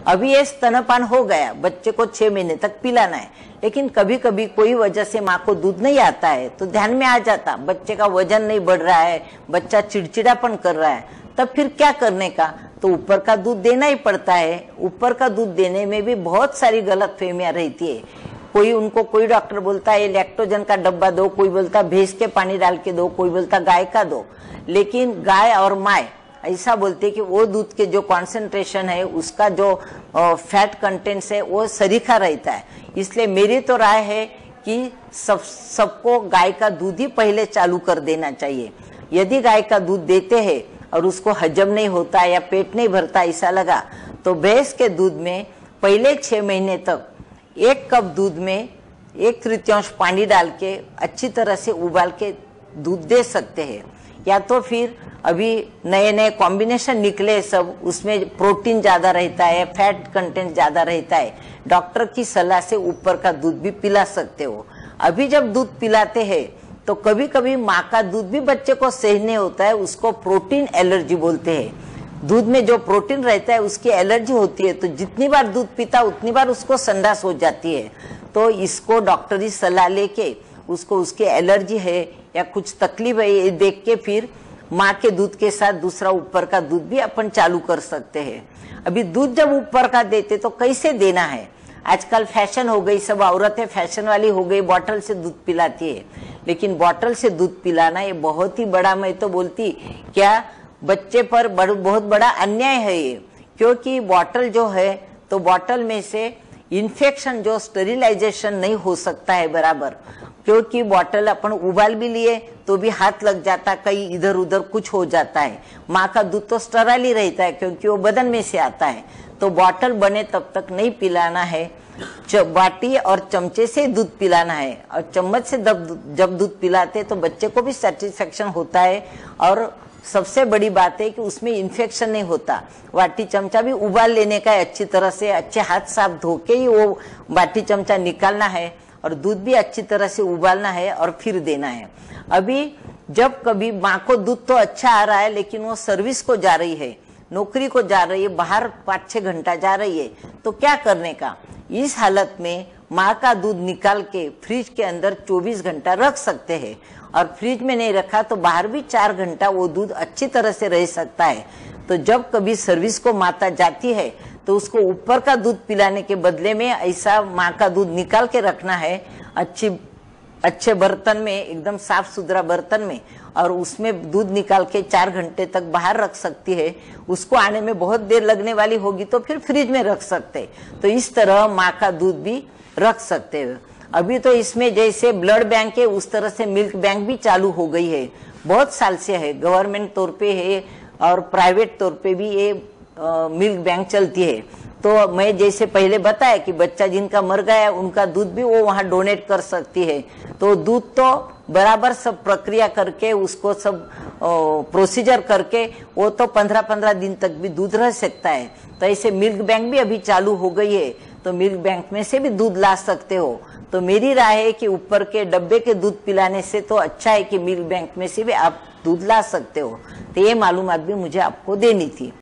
अभी ये स्तनपान हो गया, बच्चे को 6 महीने तक पिलाना है, लेकिन कभी कभी कोई वजह से माँ को दूध नहीं आता है तो ध्यान में आ जाता बच्चे का वजन नहीं बढ़ रहा है, बच्चा चिड़चिड़ापन कर रहा है, तब फिर क्या करने का, तो ऊपर का दूध देना ही पड़ता है। ऊपर का दूध देने में भी बहुत सारी गलतफहमियां रहती है। कोई डॉक्टर बोलता है लैक्टोजन का डब्बा दो, कोई बोलता भैंस के पानी डाल के दो, कोई बोलता गाय का दो, लेकिन गाय और माय ऐसा बोलते कि वो दूध के जो कॉन्सेंट्रेशन है उसका जो फैट कंटेंट्स है वो सरीखा रहता है। इसलिए मेरी तो राय है कि सबको गाय का दूध ही पहले चालू कर देना चाहिए। यदि गाय का दूध देते हैं और उसको हजम नहीं होता या पेट नहीं भरता ऐसा लगा तो भैंस के दूध में पहले 6 महीने तक 1 कप दूध में 1/3 पानी डाल के अच्छी तरह से उबाल के दूध दे सकते हैं। या तो फिर अभी नए नए कॉम्बिनेशन निकले सब, उसमें प्रोटीन ज्यादा रहता है, फैट कंटेंट ज्यादा रहता है, डॉक्टर की सलाह से ऊपर का दूध भी पिला सकते हो। अभी जब दूध पिलाते हैं तो कभी कभी माँ का दूध भी बच्चे को सहने होता है, उसको प्रोटीन एलर्जी बोलते हैं। दूध में जो प्रोटीन रहता है उसकी एलर्जी होती है, तो जितनी बार दूध पीता उतनी बार उसको संडास हो जाती है। तो इसको डॉक्टरी सलाह लेके उसको उसकी एलर्जी है या कुछ तकलीफ है ये देख के फिर माँ के दूध के साथ दूसरा ऊपर का दूध भी अपन चालू कर सकते हैं। अभी दूध जब ऊपर का देते तो कैसे देना है, आजकल फैशन हो गई, सब औरतें फैशन वाली हो गई, बॉटल से दूध पिलाती है, लेकिन बॉटल से दूध पिलाना ये बहुत ही बड़ा, मैं तो बोलती क्या बच्चे पर बहुत बड़ा अन्याय है ये। क्योंकि बॉटल जो है तो बॉटल में से इन्फेक्शन जो स्टेरिलाइजेशन नहीं हो सकता है बराबर, क्योंकि बॉटल अपन उबाल भी लिए तो भी हाथ लग जाता, कहीं इधर उधर कुछ हो जाता है। माँ का दूध तो स्टराइल ही रहता है क्योंकि वो बदन में से आता है। तो बॉटल बने तब तक नहीं पिलाना है, बाटी और चमचे से दूध पिलाना है। और चम्मच से जब दूध पिलाते तो बच्चे को भी सेटिस्फेक्शन होता है और सबसे बड़ी बात है कि उसमें इन्फेक्शन नहीं होता। बाटी चमचा भी उबाल लेने का है अच्छी तरह से, अच्छे हाथ साफ धो के ही वो बाटी चमचा निकालना है और दूध भी अच्छी तरह से उबालना है और फिर देना है। अभी जब कभी माँ को दूध तो अच्छा आ रहा है लेकिन वो सर्विस को जा रही है, नौकरी को जा रही है, बाहर 5-6 घंटा जा रही है, तो क्या करने का, इस हालत में माँ का दूध निकाल के फ्रिज के अंदर 24 घंटा रख सकते हैं। और फ्रिज में नहीं रखा तो बाहर भी 4 घंटा वो दूध अच्छी तरह से रह सकता है। तो जब कभी सर्विस को माता जाती है तो उसको ऊपर का दूध पिलाने के बदले में ऐसा माँ का दूध निकाल के रखना है अच्छे बर्तन में, एकदम साफ सुथरा बर्तन में, और उसमें दूध निकाल के 4 घंटे तक बाहर रख सकती है। उसको आने में बहुत देर लगने वाली होगी तो फिर फ्रिज में रख सकते। तो इस तरह माँ का दूध भी रख सकते हैं। अभी तो इसमें जैसे ब्लड बैंक है उस तरह से मिल्क बैंक भी चालू हो गई है, बहुत साल से है, गवर्नमेंट तौर पे है और प्राइवेट तौर पे भी ये मिल्क बैंक चलती है। तो मैं जैसे पहले बताया कि बच्चा जिनका मर गया उनका दूध भी वो वहाँ डोनेट कर सकती है। तो दूध तो बराबर सब प्रक्रिया करके उसको सब प्रोसीजर करके वो तो 15-15 दिन तक भी दूध रह सकता है। तो ऐसे मिल्क बैंक भी अभी चालू हो गई है, तो मिल्क बैंक में से भी दूध ला सकते हो। तो मेरी राय है कि ऊपर के डब्बे के दूध पिलाने से तो अच्छा है कि मिल्क बैंक में से भी आप दूध ला सकते हो। तो ये मालूमात भी मुझे आपको देनी थी।